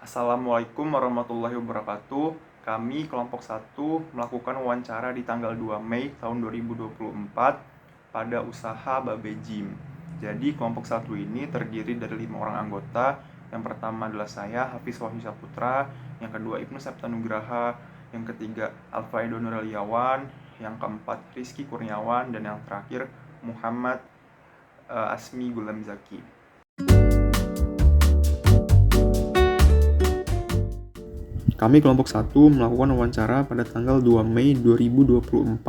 Assalamualaikum warahmatullahi wabarakatuh. Kami kelompok 1 melakukan wawancara di tanggal 2 Mei tahun 2024 pada usaha Babe Gym. Jadi kelompok 1 ini terdiri dari 5 orang anggota. Yang pertama adalah saya, Hafiz Wahyu Saputra. Yang kedua Ibnu Septanugraha. Yang ketiga Alfaido Nuraliawan. Yang keempat Rizky Kurniawan. Dan yang terakhir Muhammad Asmi Gulamzaki. Kami kelompok 1 melakukan wawancara pada tanggal 2 Mei 2024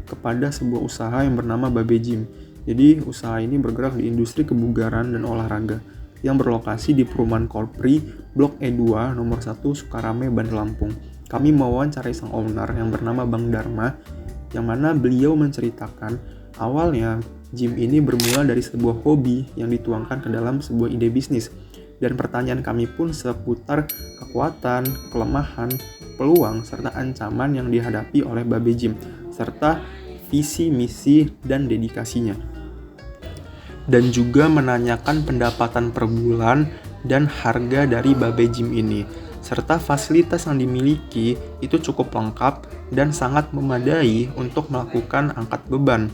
kepada sebuah usaha yang bernama Babe Gym. Jadi usaha ini bergerak di industri kebugaran dan olahraga yang berlokasi di Perumahan Korpri, Blok E2, nomor 1, Sukarame, Bandar Lampung. Kami mewawancarai sang owner yang bernama Bang Dharma, yang mana beliau menceritakan awalnya gym ini bermula dari sebuah hobi yang dituangkan ke dalam sebuah ide bisnis. Dan pertanyaan kami pun seputar kekuatan, kelemahan, peluang, serta ancaman yang dihadapi oleh Babe Gym, serta visi, misi, dan dedikasinya. Dan juga menanyakan pendapatan per bulan dan harga dari Babe Gym ini, serta fasilitas yang dimiliki itu cukup lengkap dan sangat memadai untuk melakukan angkat beban.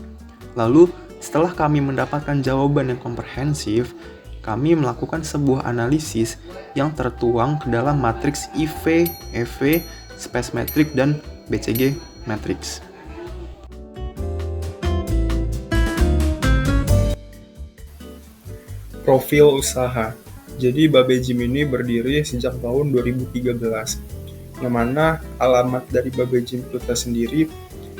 Lalu, setelah kami mendapatkan jawaban yang komprehensif, kami melakukan sebuah analisis yang tertuang ke dalam matriks IV, EV, Space Matrix, dan BCG Matrix. Profil usaha. Jadi Babe Gym ini berdiri sejak tahun 2013, yang mana alamat dari Babe Gym itu tersendiri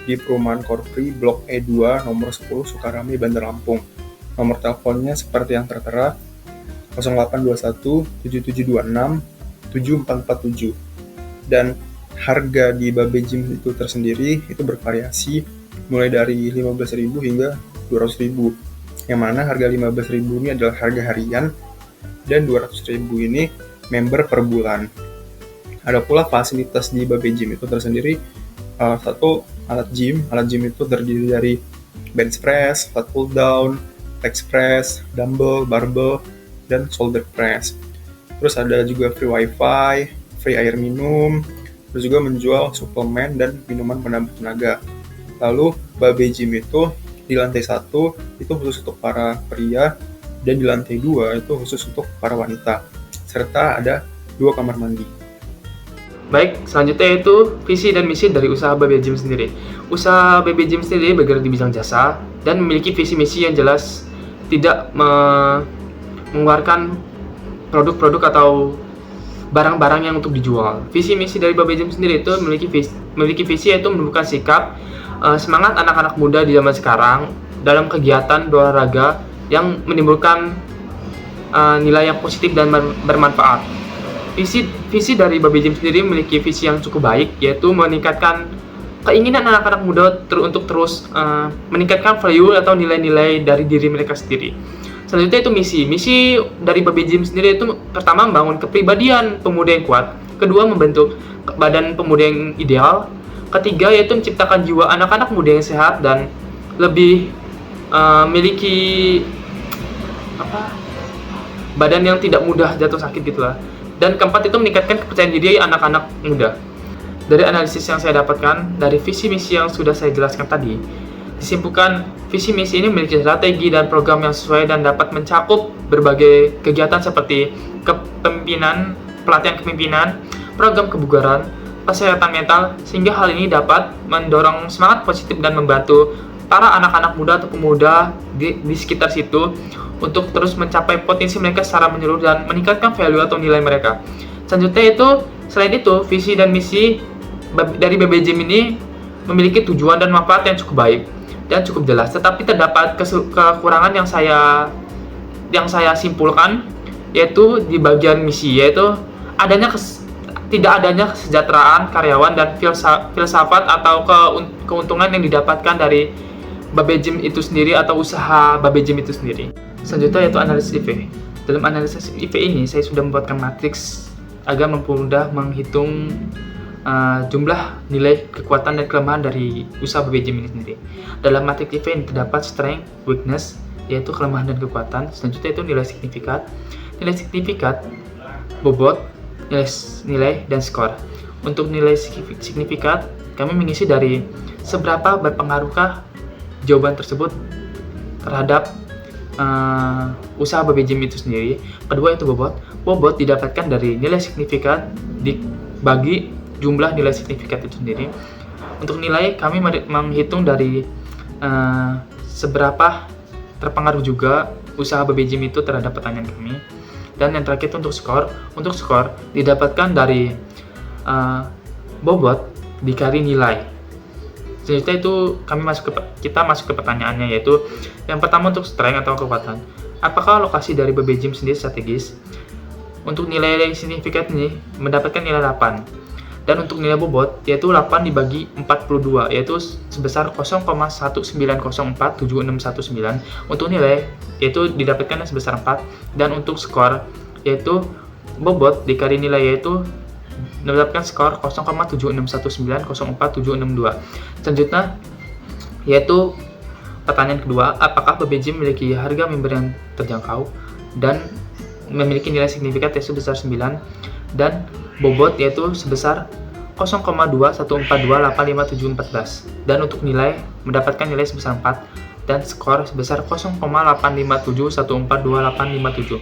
di Perumahan Korpri, Blok E2, nomor 10, Sukarame, Bandar Lampung. Nomor teleponnya seperti yang tertera, 0821 7726 7447. Dan harga di Babe Gym itu tersendiri itu bervariasi mulai dari 15.000 hingga 200.000. Yang mana harga 15.000 ini adalah harga harian dan 200.000 ini member per bulan. Ada pula fasilitas di Babe Gym itu tersendiri, satu alat gym itu terdiri dari bench press, lat pull down, leg press, dumbbell, barbell, dan shoulder press. Terus ada juga free wifi, free air minum, terus juga menjual suplemen dan minuman penambah tenaga. Lalu Babe Gym itu di lantai 1 itu khusus untuk para pria, dan di lantai 2 itu khusus untuk para wanita, serta ada 2 kamar mandi. Baik, selanjutnya itu visi dan misi dari usaha Babe Gym sendiri. Usaha Babe Gym sendiri bergerak di bidang jasa dan memiliki visi misi yang jelas, tidak mengeluarkan produk-produk atau barang-barang yang untuk dijual. Visi misi dari Babe Gym sendiri itu memiliki visi yaitu menumbuhkan sikap semangat anak-anak muda di zaman sekarang dalam kegiatan olahraga yang menimbulkan nilai yang positif dan bermanfaat. Visi dari Babe Gym sendiri memiliki visi yang cukup baik, yaitu meningkatkan keinginan anak-anak muda untuk terus meningkatkan value atau nilai-nilai dari diri mereka sendiri. Selanjutnya itu misi dari Babe Gym sendiri itu pertama membangun kepribadian pemuda yang kuat, kedua membentuk badan pemuda yang ideal, ketiga yaitu menciptakan jiwa anak-anak muda yang sehat dan lebih memiliki badan yang tidak mudah jatuh sakit gitulah. Dan keempat itu meningkatkan kepercayaan diri anak-anak muda. Dari analisis yang saya dapatkan dari visi misi yang sudah saya jelaskan tadi, disimpulkan visi misi ini memiliki strategi dan program yang sesuai dan dapat mencakup berbagai kegiatan seperti kepemimpinan, pelatihan kepemimpinan, program kebugaran, kesehatan mental, sehingga hal ini dapat mendorong semangat positif dan membantu para anak-anak muda atau pemuda di sekitar situ untuk terus mencapai potensi mereka secara menyeluruh dan meningkatkan value atau nilai mereka. Selanjutnya itu, selain itu, visi dan misi dari Babe Gym ini memiliki tujuan dan manfaat yang cukup baik dan cukup jelas. Tetapi terdapat kekurangan yang saya simpulkan, yaitu di bagian misi, yaitu tidak adanya kesejahteraan karyawan dan filsafat atau keuntungan yang didapatkan dari Babe Gym itu sendiri atau usaha Babe Gym itu sendiri. Selanjutnya yaitu analisis IV. Dalam analisis IV ini saya sudah membuatkan matriks agar mempermudah menghitung jumlah nilai kekuatan dan kelemahan dari usaha Babe Gym ini sendiri. Dalam matriks IV ini terdapat strength, weakness, yaitu kelemahan dan kekuatan. Selanjutnya itu nilai signifikat. Nilai signifikat bobot, nilai dan skor. Untuk nilai signifikat, kami mengisi dari seberapa berpengaruhkah jawaban tersebut terhadap usaha Babe Jim itu sendiri. Kedua itu bobot. Bobot didapatkan dari nilai signifikat dibagi jumlah nilai signifikat itu sendiri. Untuk nilai, kami menghitung dari seberapa terpengaruh juga usaha Babe Jim itu terhadap pertanyaan kami. Dan yang terakhir untuk skor. Untuk skor didapatkan dari bobot dikali nilai. Selanjutnya itu kita masuk ke pertanyaannya, yaitu yang pertama untuk strength atau kekuatan. Apakah lokasi dari Babe Jim sendiri strategis? Untuk nilai signifikan ini mendapatkan nilai 8. Dan untuk nilai bobot yaitu 8 dibagi 42, yaitu sebesar 0,1904719. Untuk nilai yaitu didapatkan sebesar 4. Dan untuk skor yaitu bobot dikali nilai yaitu mendapatkan skor 0,761904762. Selanjutnya yaitu pertanyaan kedua, apakah Babe Jim memiliki harga member yang terjangkau dan memiliki nilai signifikan yaitu sebesar 9, dan bobot yaitu sebesar 0,214285714, dan untuk nilai mendapatkan nilai sebesar 4 dan skor sebesar 0,857142857.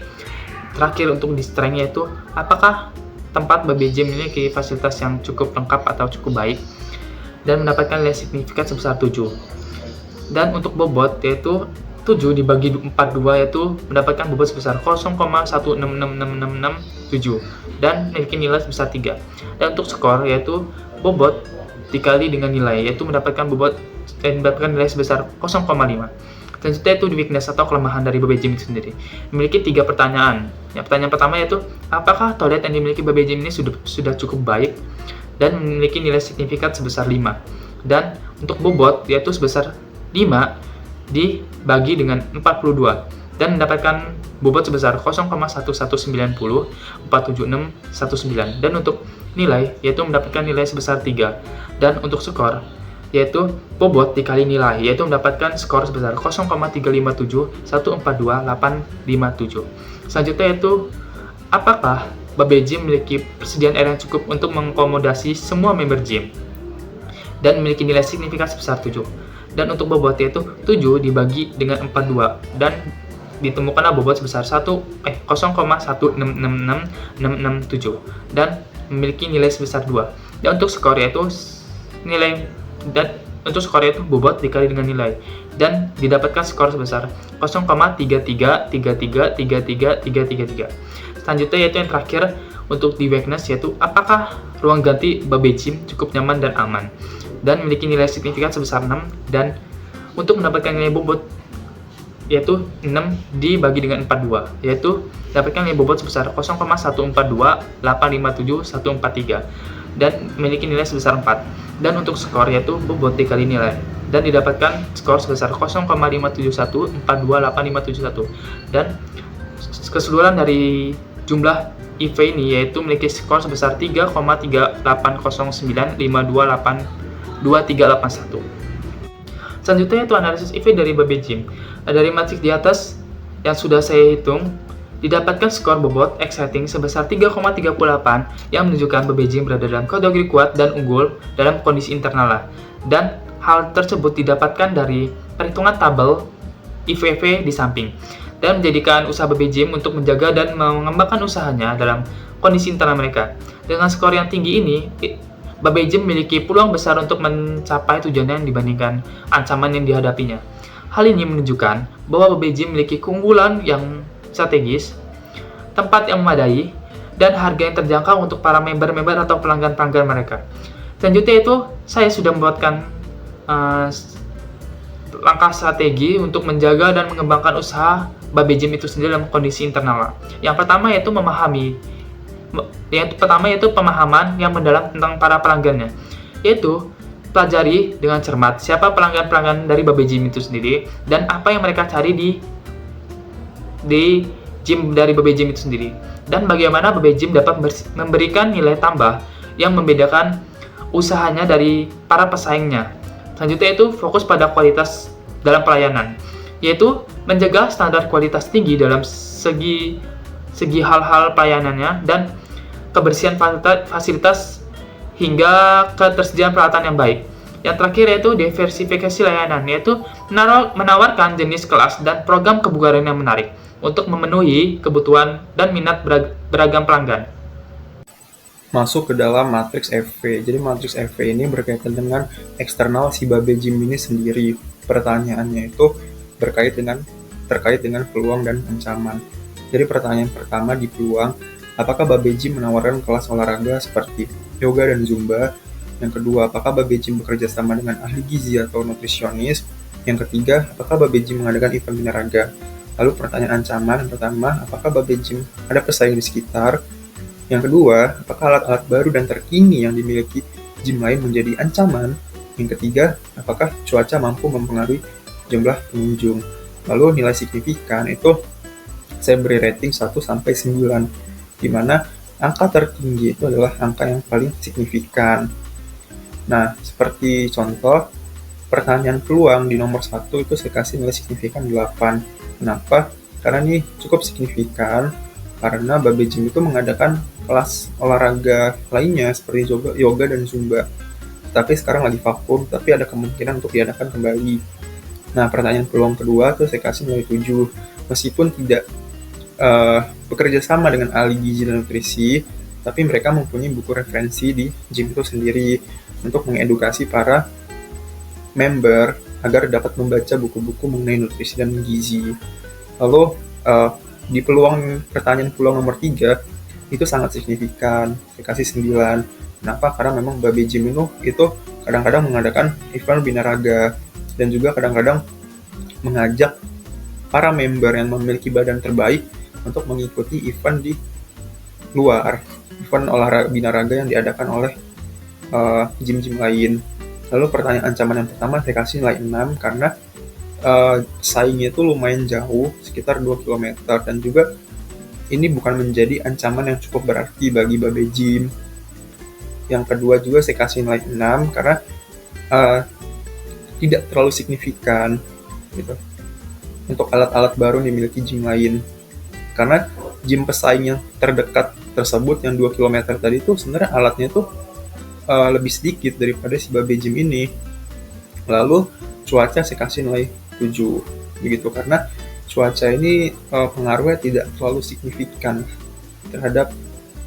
Terakhir untuk di strength yaitu apakah tempat Babe Jim memiliki fasilitas yang cukup lengkap atau cukup baik dan mendapatkan nilai signifikan sebesar 7. Dan untuk bobot yaitu 7 dibagi 42 yaitu mendapatkan bobot sebesar 0,166667 dan memiliki nilai sebesar 3. Dan untuk skor yaitu bobot dikali dengan nilai yaitu mendapatkan nilai sebesar 0,5. Selanjutnya itu weakness atau kelemahan dari Babe Jim itu sendiri. Memiliki 3 pertanyaan. Yang pertanyaan pertama yaitu apakah toilet yang dimiliki Babe Jim ini sudah cukup baik dan memiliki nilai signifikan sebesar 5. Dan untuk bobot yaitu sebesar 5 dibagi dengan 42 dan mendapatkan bobot sebesar 0,119047619. Dan untuk nilai yaitu mendapatkan nilai sebesar 3. Dan untuk skor yaitu bobot dikali nilai yaitu mendapatkan skor sebesar 0,357142857. Selanjutnya yaitu apakah Babe Jim memiliki persediaan air yang cukup untuk mengakomodasi semua member gym dan memiliki nilai signifikan sebesar 7. Dan untuk bobot yaitu 7 dibagi dengan 42 dan ditemukanlah bobot sebesar 0,166667 dan memiliki nilai sebesar 2. Dan untuk skor yaitu bobot dikali dengan nilai dan didapatkan skor sebesar 0,333333333. Selanjutnya yaitu yang terakhir untuk di weakness yaitu apakah ruang ganti Babe Jim cukup nyaman dan aman dan memiliki nilai signifikan sebesar 6. Dan untuk mendapatkan nilai bobot yaitu 6 dibagi dengan 42 yaitu dapatkan nilai bobot sebesar 0,142857143 dan memiliki nilai sebesar 4. Dan untuk skor yaitu bobot dikali nilai dan didapatkan skor sebesar 0,571428571. Dan keseluruhan dari jumlah IV ini yaitu memiliki skor sebesar 3,3809528281. Selanjutnya yaitu analisis IV dari Babe Jim. Dari matriks di atas yang sudah saya hitung, didapatkan skor bobot X rating sebesar 3,38 yang menunjukkan Babe Jim berada dalam kategori kuat dan unggul dalam kondisi internal. Dan hal tersebut didapatkan dari perhitungan tabel IVV di samping dan menjadikan usaha Babe Jim untuk menjaga dan mengembangkan usahanya dalam kondisi internal mereka. Dengan skor yang tinggi ini, Babe Jim memiliki peluang besar untuk mencapai tujuannya dibandingkan ancaman yang dihadapinya. Hal ini menunjukkan bahwa Babe Jim memiliki keunggulan yang strategis, tempat yang memadai, dan harga yang terjangkau untuk para member-member atau pelanggan-pelanggan mereka. Selanjutnya itu, saya sudah membuatkan langkah strategi untuk menjaga dan mengembangkan usaha Babe Jim itu sendiri dalam kondisi internal. Yang pertama yaitu pemahaman yang mendalam tentang para pelanggannya, yaitu pelajari dengan cermat siapa pelanggan-pelanggan dari Babe Jim itu sendiri dan apa yang mereka cari di gym dari Babe Jim itu sendiri, dan bagaimana Babe Jim dapat memberikan nilai tambah yang membedakan usahanya dari para pesaingnya. Selanjutnya itu fokus pada kualitas dalam pelayanan, yaitu menjaga standar kualitas tinggi dalam segi hal-hal pelayanannya dan kebersihan fasilitas, hingga ketersediaan peralatan yang baik. Yang terakhir yaitu diversifikasi layanan, yaitu menawarkan jenis kelas dan program kebugaran yang menarik untuk memenuhi kebutuhan dan minat beragam pelanggan. Masuk ke dalam matriks FV. Jadi matriks FV ini berkaitan dengan eksternal si Babe Gym ini sendiri. Pertanyaannya itu terkait dengan peluang dan ancaman. Jadi pertanyaan pertama di peluang, apakah Babe Gym menawarkan kelas olahraga seperti yoga dan zumba? Yang kedua, apakah Babe Gym bekerja sama dengan ahli gizi atau nutrisionis? Yang ketiga, apakah Babe Gym mengadakan event binaraga? Lalu pertanyaan ancaman yang pertama, apakah Babe Gym ada pesaing di sekitar? Yang kedua, apakah alat-alat baru dan terkini yang dimiliki gym lain menjadi ancaman? Yang ketiga, apakah cuaca mampu mempengaruhi jumlah pengunjung? Lalu nilai signifikan itu saya beri rating 1-9, di mana angka tertinggi itu adalah angka yang paling signifikan. Nah, seperti contoh, pertanyaan peluang di nomor 1 itu saya kasih nilai signifikan 8. Kenapa? Karena ini cukup signifikan, karena Babe Gym itu mengadakan kelas olahraga lainnya seperti yoga dan zumba. Tapi sekarang lagi vakum, tapi ada kemungkinan untuk diadakan kembali. Nah, pertanyaan peluang kedua tuh saya kasih nilai 7. Meskipun tidak bekerja sama dengan ahli gizi dan nutrisi, tapi mereka mempunyai buku referensi di gym itu sendiri untuk mengedukasi para member agar dapat membaca buku-buku mengenai nutrisi dan gizi. Lalu di pertanyaan peluang nomor 3 itu sangat signifikan, saya kasih 9. Kenapa? Karena memang Babe Gym itu kadang-kadang mengadakan event binaraga dan juga kadang-kadang mengajak para member yang memiliki badan terbaik untuk mengikuti event di luar, event olahraga binaraga yang diadakan oleh gym-gym lain. Lalu pertanyaan ancaman yang pertama saya kasih nilai 6 karena saingnya itu lumayan jauh, sekitar 2 km, dan juga ini bukan menjadi ancaman yang cukup berarti bagi Babe Gym. Yang kedua juga saya kasih nilai 6 karena tidak terlalu signifikan gitu untuk alat-alat baru yang dimiliki gym lain. Karena gym pesaing yang terdekat tersebut yang 2 km tadi itu sebenarnya alatnya tuh lebih sedikit daripada si Babe Gym ini. Lalu cuaca saya kasih nilai 7 begitu, karena cuaca ini pengaruhnya tidak terlalu signifikan terhadap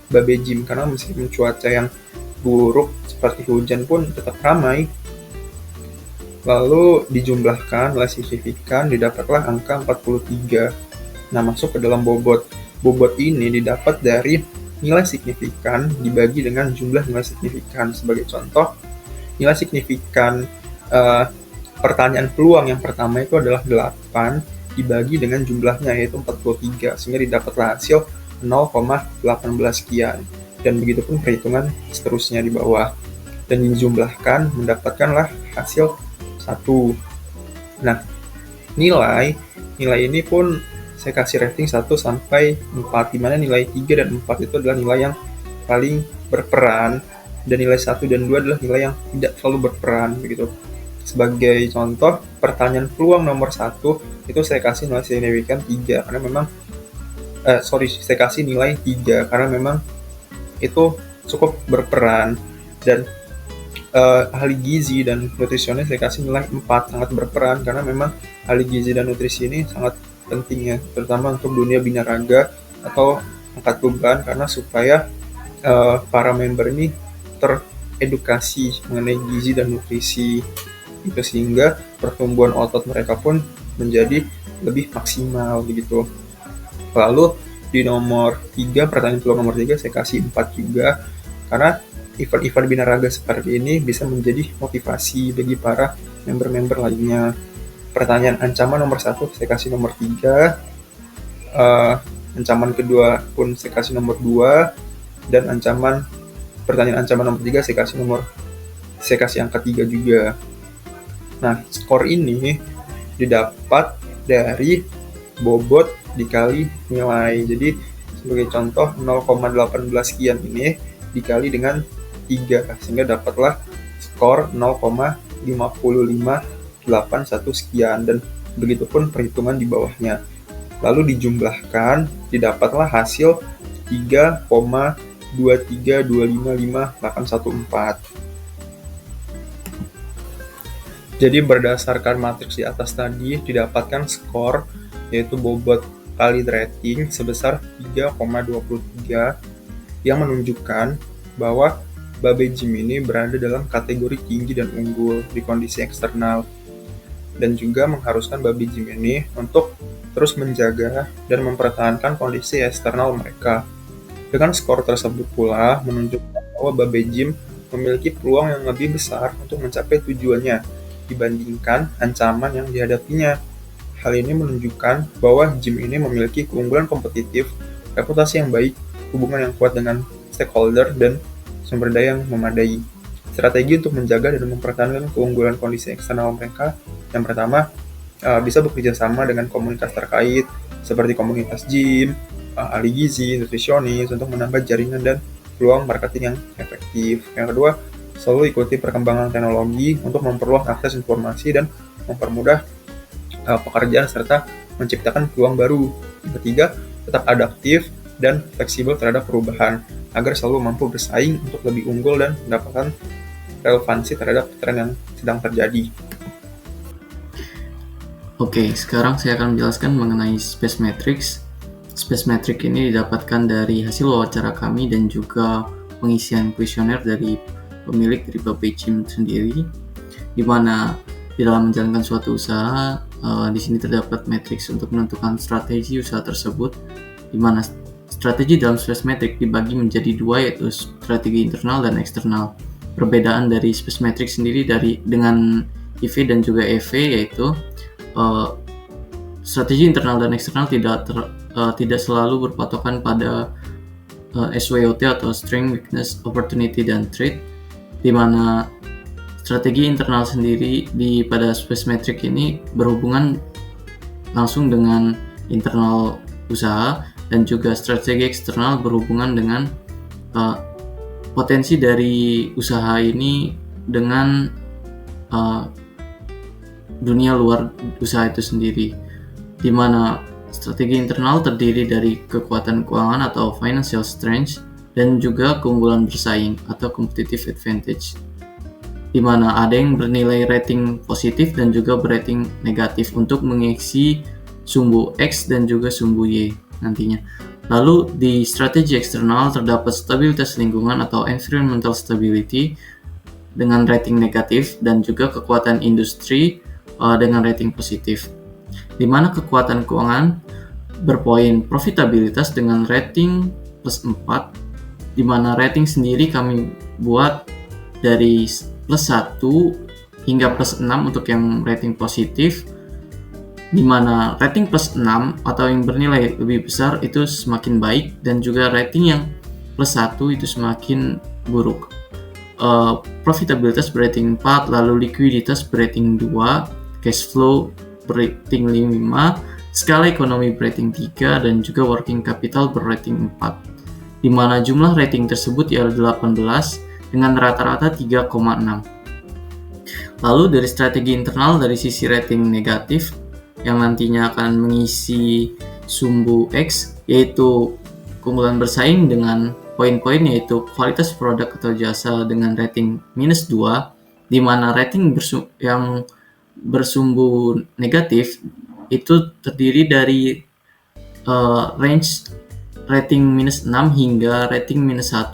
Babe Gym, karena meskipun cuaca yang buruk seperti hujan pun tetap ramai. Lalu dijumlahkan nilai signifikan, didapatlah angka 43. Nah, masuk ke dalam bobot. Bobot ini didapat dari nilai signifikan dibagi dengan jumlah nilai signifikan. Sebagai contoh, nilai signifikan pertanyaan peluang yang pertama itu adalah 8 dibagi dengan jumlahnya yaitu 43, sehingga didapatlah hasil 0,18 sekian. Dan begitu pun perhitungan seterusnya di bawah. Dan dijumlahkan mendapatkanlah hasil 1. Nah, nilai ini pun saya kasih rating 1-4, di mana nilai 3 dan 4 itu adalah nilai yang paling berperan, dan nilai 1 dan 2 adalah nilai yang tidak terlalu berperan begitu. Sebagai contoh, pertanyaan peluang nomor 1 itu saya kasih nilai signifikan 3 karena memang saya kasih nilai 3 karena memang itu cukup berperan. Dan ahli gizi dan nutrisionis saya kasih nilai 4, sangat berperan karena memang ahli gizi dan nutrisi ini sangat penting ya, terutama untuk dunia binaraga atau angkat beban, karena supaya para member ini teredukasi mengenai gizi dan nutrisi itu, sehingga pertumbuhan otot mereka pun menjadi lebih maksimal begitu. Lalu di nomor 3, pertanyaan peluang nomor 3 saya kasih 4 juga karena event-event binaraga seperti ini bisa menjadi motivasi bagi para member-member lainnya. Pertanyaan ancaman nomor 1 saya kasih nomor 3, ancaman kedua pun saya kasih nomor 2, dan pertanyaan ancaman nomor 3 saya kasih angka 3 juga. Nah, skor ini didapat dari bobot dikali nilai. Jadi sebagai contoh 0,18 sekian ini dikali dengan 3 sehingga dapatlah skor 0,5581 sekian, dan begitupun perhitungan di bawahnya. Lalu dijumlahkan didapatlah hasil 3,5 23255814. Jadi berdasarkan matriks di atas tadi didapatkan skor yaitu bobot kali rating sebesar 3,23 yang menunjukkan bahwa Babe Jim ini berada dalam kategori tinggi dan unggul di kondisi eksternal, dan juga mengharuskan Babe Jim ini untuk terus menjaga dan mempertahankan kondisi eksternal mereka. Dengan skor tersebut pula menunjukkan bahwa Babe Jim memiliki peluang yang lebih besar untuk mencapai tujuannya dibandingkan ancaman yang dihadapinya. Hal ini menunjukkan bahwa Jim ini memiliki keunggulan kompetitif, reputasi yang baik, hubungan yang kuat dengan stakeholder, dan sumber daya yang memadai. Strategi untuk menjaga dan mempertahankan keunggulan kondisi eksternal mereka, yang pertama, bisa bekerja sama dengan komunitas terkait, seperti komunitas gym, ahli gizi, nutrisionis, untuk menambah jaringan dan peluang marketing yang efektif. Yang kedua, selalu ikuti perkembangan teknologi untuk memperluas akses informasi dan mempermudah pekerjaan serta menciptakan peluang baru. Yang ketiga, tetap adaptif dan fleksibel terhadap perubahan agar selalu mampu bersaing untuk lebih unggul dan mendapatkan relevansi terhadap tren yang sedang terjadi. Oke, sekarang saya akan menjelaskan mengenai Space Matrix. Space Matrix ini didapatkan dari hasil wawancara kami dan juga pengisian kuesioner dari pemilik dari Babe Jim sendiri, di mana di dalam menjalankan suatu usaha, di sini terdapat matriks untuk menentukan strategi usaha tersebut, di mana strategi dalam Space Matrix dibagi menjadi dua, yaitu strategi internal dan eksternal. Perbedaan dari Space Matrix sendiri dengan IV dan juga EV yaitu strategi internal dan eksternal tidak selalu berpatokan pada SWOT atau Strength, Weakness, Opportunity, dan Threat, di mana strategi internal sendiri pada Space Matrix ini berhubungan langsung dengan internal usaha, dan juga strategi eksternal berhubungan dengan potensi dari usaha ini dengan dunia luar usaha itu sendiri, di mana strategi internal terdiri dari kekuatan keuangan atau financial strength dan juga keunggulan bersaing atau competitive advantage, di mana ada yang bernilai rating positif dan juga berating negatif untuk mengisi sumbu X dan juga sumbu Y nantinya. Lalu di strategi eksternal terdapat stabilitas lingkungan atau environmental stability dengan rating negatif dan juga kekuatan industri dengan rating positif, di mana kekuatan keuangan berpoin profitabilitas dengan rating plus 4, di mana rating sendiri kami buat dari plus 1 hingga plus 6 untuk yang rating positif, di mana rating plus 6 atau yang bernilai lebih besar itu semakin baik, dan juga rating yang plus 1 itu semakin buruk. Profitabilitas berating 4, lalu likuiditas berating 2, cash flow berating 5, skala ekonomi berating 3, dan juga working capital berating 4, di mana jumlah rating tersebut ialah 18 dengan rata-rata 3,6. Lalu dari strategi internal dari sisi rating negatif yang nantinya akan mengisi sumbu X, yaitu keunggulan bersaing dengan poin-poin yaitu kualitas produk atau jasa dengan rating minus 2, di mana rating yang bersumbu negatif itu terdiri dari range rating minus 6 hingga rating minus 1,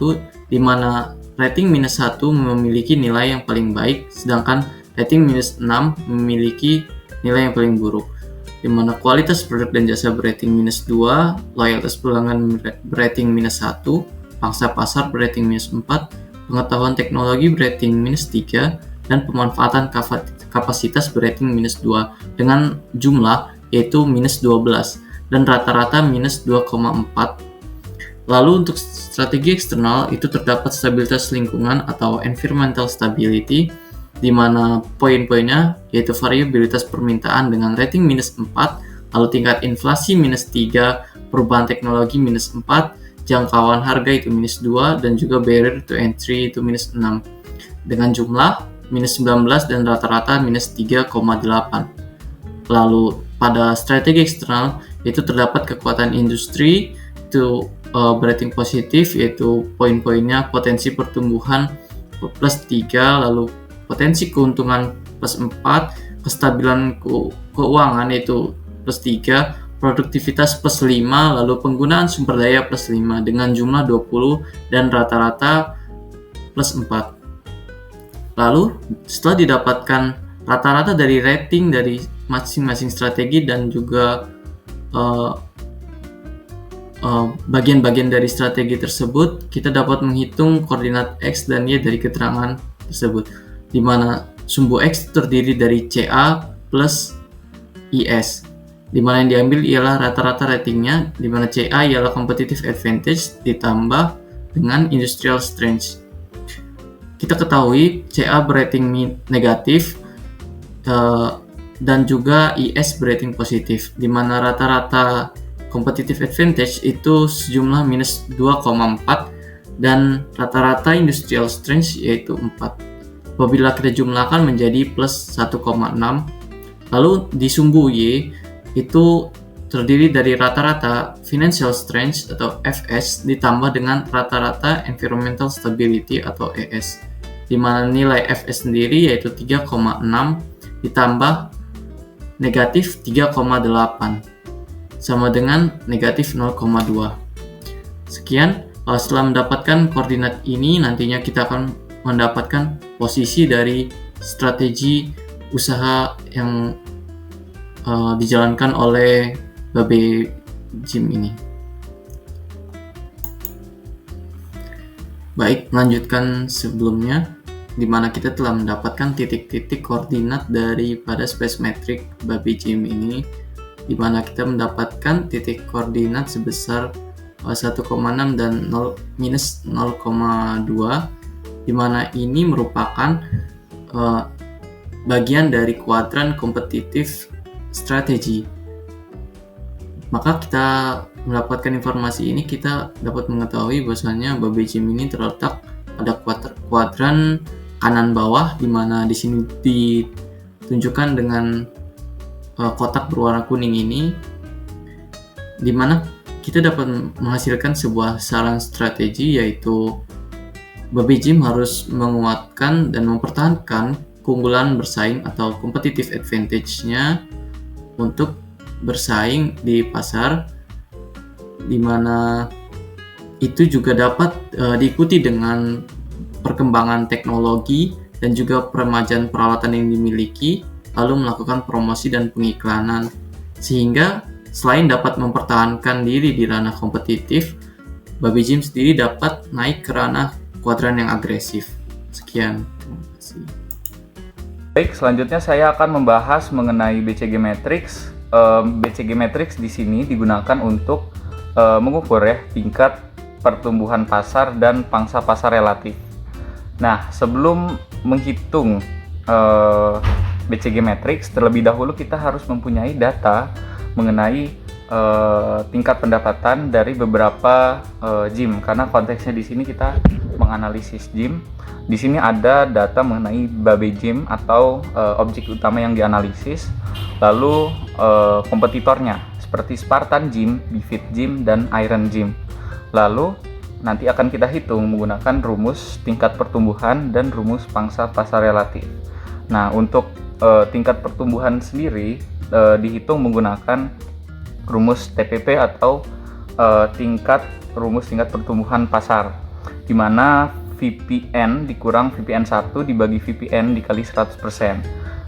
di mana rating minus 1 memiliki nilai yang paling baik, sedangkan rating minus 6 memiliki nilai yang paling buruk, di mana kualitas produk dan jasa berating minus 2, loyalitas pelanggan berating minus 1, pangsa pasar berating minus 4, pengetahuan teknologi berating minus 3, dan pemanfaatan kapasitas berating minus 2 dengan jumlah yaitu minus 12 dan rata-rata minus 2,4. Lalu untuk strategi eksternal itu terdapat stabilitas lingkungan atau environmental stability, di mana poin-poinnya yaitu variabilitas permintaan dengan rating minus 4, lalu tingkat inflasi minus 3, perubahan teknologi minus 4, jangkauan harga itu minus 2, dan juga barrier to entry itu minus 6 dengan jumlah minus 19 dan rata-rata minus 3,8. Lalu pada strategi eksternal itu terdapat kekuatan industri itu berating positif, yaitu poin-poinnya potensi pertumbuhan plus 3, lalu potensi keuntungan plus 4, kestabilan keuangan yaitu plus 3, produktivitas plus 5, lalu penggunaan sumber daya plus 5 dengan jumlah 20 dan rata-rata plus 4. Lalu setelah didapatkan rata-rata dari rating dari masing-masing strategi dan juga bagian-bagian dari strategi tersebut, kita dapat menghitung koordinat X dan Y dari keterangan tersebut, di mana sumbu X terdiri dari CA plus IS, di mana yang diambil ialah rata-rata ratingnya, di mana CA ialah competitive advantage ditambah dengan industrial strength. Kita ketahui CA berating negatif dan juga IS berating positif, di mana rata-rata competitive advantage itu sejumlah minus 2,4 dan rata-rata industrial strength yaitu 4. Apabila kita jumlahkan menjadi plus 1,6. Lalu di sumbu Y itu terdiri dari rata-rata financial strength atau FS ditambah dengan rata-rata environmental stability atau ES, di mana nilai FS sendiri yaitu 3,6 ditambah negatif 3,8 sama dengan negatif 0,2. Sekian, setelah mendapatkan koordinat ini, nantinya kita akan mendapatkan posisi dari strategi usaha yang dijalankan oleh Babe Jim ini. Baik, melanjutkan sebelumnya, di mana kita telah mendapatkan titik-titik koordinat daripada space metric Babe Jim ini, di mana kita mendapatkan titik koordinat sebesar 1,6 dan minus 0,2, di mana ini merupakan bagian dari kuadran kompetitif strategi. Maka kita mendapatkan informasi ini, kita dapat mengetahui bahwasanya Babe Jim ini terletak pada kuadran kanan bawah, di mana di sini ditunjukkan dengan kotak berwarna kuning ini, di mana kita dapat menghasilkan sebuah saran strategi, yaitu Babe Jim harus menguatkan dan mempertahankan keunggulan bersaing atau competitive advantage-nya untuk bersaing di pasar, di mana itu juga dapat diikuti dengan perkembangan teknologi dan juga peremajaan peralatan yang dimiliki, lalu melakukan promosi dan pengiklanan, sehingga selain dapat mempertahankan diri di ranah kompetitif, Babe Jim sendiri dapat naik ke ranah kuadran yang agresif. Sekian, terima kasih. Baik, selanjutnya saya akan membahas mengenai BCG Matrix. BCG Matrix di sini digunakan untuk mengukur ya tingkat pertumbuhan pasar dan pangsa pasar relatif. Nah, sebelum menghitung BCG Matrix, terlebih dahulu kita harus mempunyai data mengenai tingkat pendapatan dari beberapa gym, karena konteksnya di sini kita menganalisis gym. Di sini ada data mengenai Babe Gym atau objek utama yang dianalisis, lalu kompetitornya seperti Spartan Gym, Bifit Gym, dan Iron Gym. Lalu nanti akan kita hitung menggunakan rumus tingkat pertumbuhan dan rumus pangsa pasar relatif. Nah, untuk tingkat pertumbuhan sendiri dihitung menggunakan rumus TPP atau rumus tingkat pertumbuhan pasar, di mana VPN dikurang VPN 1 dibagi VPN dikali 100%.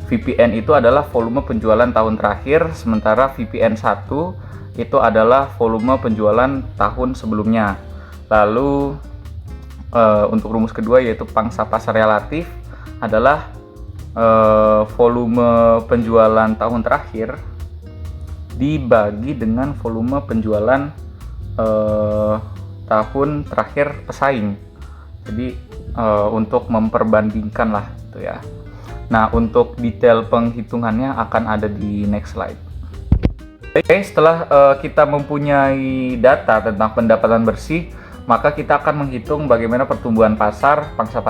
VPN itu adalah volume penjualan tahun terakhir, sementara VPN 1 itu adalah volume penjualan tahun sebelumnya. Lalu untuk rumus kedua yaitu pangsa pasar relatif adalah volume penjualan tahun terakhir dibagi dengan volume penjualan tahun terakhir pesaing. Jadi untuk memperbandingkan lah gitu ya. Nah, untuk detail penghitungannya akan ada di next slide. Oke, setelah kita mempunyai data tentang pendapatan bersih, maka kita akan menghitung bagaimana pertumbuhan pasar, pangsa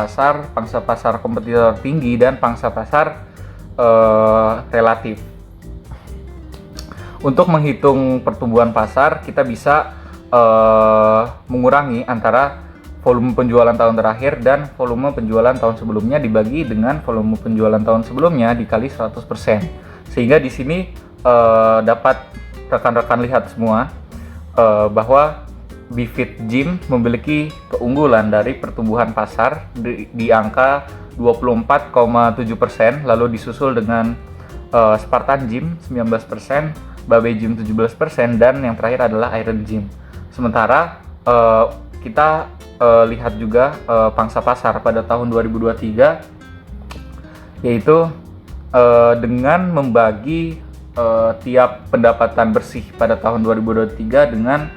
pasar kompetitor tinggi, dan pangsa pasar relatif. Untuk menghitung pertumbuhan pasar, kita bisa mengurangi antara volume penjualan tahun terakhir dan volume penjualan tahun sebelumnya dibagi dengan volume penjualan tahun sebelumnya dikali 100%. Sehingga di sini dapat rekan-rekan lihat semua bahwa BeFit Gym memiliki keunggulan dari pertumbuhan pasar di angka 24,7%, lalu disusul dengan Spartan Gym 19%, Babe Gym 17%, dan yang terakhir adalah Iron Gym. Sementara kita lihat juga pangsa pasar pada tahun 2023, yaitu dengan membagi tiap pendapatan bersih pada tahun 2023 dengan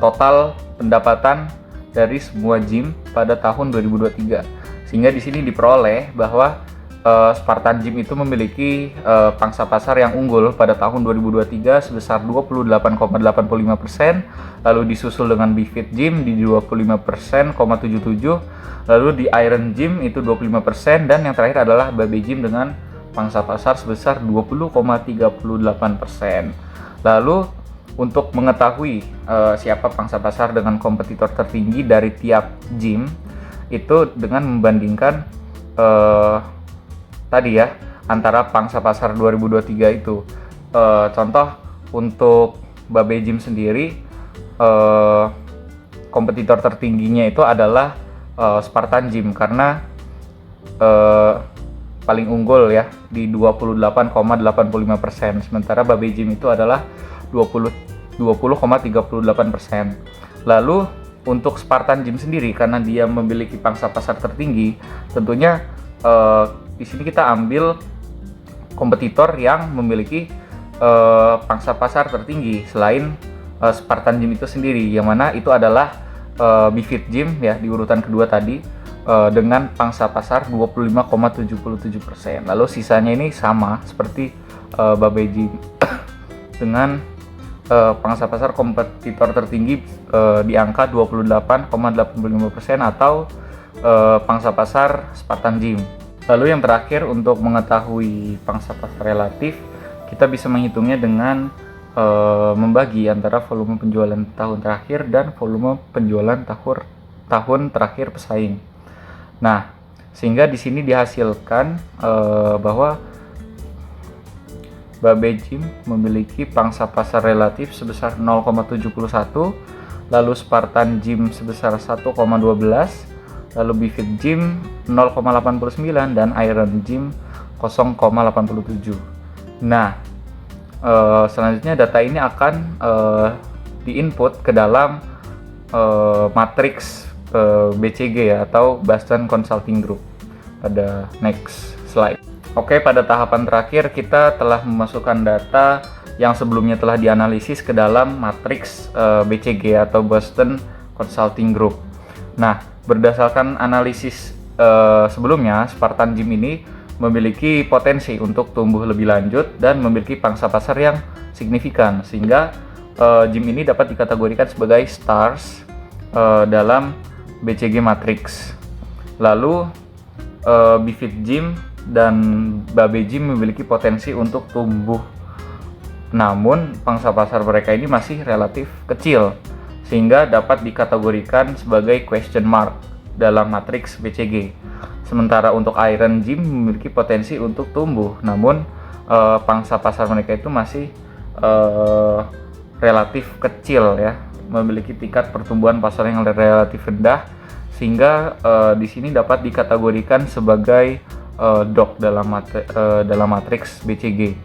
total pendapatan dari semua gym pada tahun 2023. Sehingga di sini diperoleh bahwa Spartan Gym itu memiliki pangsa pasar yang unggul pada tahun 2023 sebesar 28,85%, lalu disusul dengan BeFit Gym di 25,77%, lalu di Iron Gym itu 25%, dan yang terakhir adalah Babe Gym dengan pangsa pasar sebesar 20,38%. Lalu untuk mengetahui siapa pangsa pasar dengan kompetitor tertinggi dari tiap gym itu dengan membandingkan tadi ya, antara pangsa pasar 2023 itu. Contoh untuk Babe Gym sendiri, kompetitor tertingginya itu adalah Spartan Gym karena paling unggul ya di 28,85%, sementara Babe Gym itu adalah 20,38%. Lalu untuk Spartan Gym sendiri, karena dia memiliki pangsa pasar tertinggi, tentunya di sini kita ambil kompetitor yang memiliki pangsa pasar tertinggi selain Spartan Gym itu sendiri, yang mana itu adalah BeFit Gym ya di urutan kedua tadi dengan pangsa pasar 25,77%. Lalu sisanya ini sama seperti Babe Gym dengan pangsa pasar kompetitor tertinggi di angka 28,85% atau pangsa pasar Spartan Gym. Lalu yang terakhir, untuk mengetahui pangsa pasar relatif, kita bisa menghitungnya dengan membagi antara volume penjualan tahun terakhir dan volume penjualan tahun terakhir pesaing. Nah, sehingga di sini dihasilkan bahwa Babe Gym memiliki pangsa pasar relatif sebesar 0,71, lalu Spartan Gym sebesar 1,12, lalu BeFit Gym 0,89, dan Iron Gym 0,87. Nah, selanjutnya data ini akan diinput ke dalam matriks BCG ya, atau Boston Consulting Group pada next slide. Oke, pada tahapan terakhir kita telah memasukkan data yang sebelumnya telah dianalisis ke dalam matriks BCG atau Boston Consulting Group. Nah, berdasarkan analisis sebelumnya, Spartan Gym ini memiliki potensi untuk tumbuh lebih lanjut dan memiliki pangsa pasar yang signifikan, sehingga gym ini dapat dikategorikan sebagai stars dalam BCG Matrix. Lalu BeFit Gym dan Babe Gym memiliki potensi untuk tumbuh, namun pangsa pasar mereka ini masih relatif kecil, sehingga dapat dikategorikan sebagai question mark dalam matriks BCG. Sementara untuk Iron Gym memiliki potensi untuk tumbuh, namun pangsa pasar mereka itu masih relatif kecil ya, memiliki tingkat pertumbuhan pasar yang relatif rendah, sehingga di sini dapat dikategorikan sebagai dog dalam matriks BCG.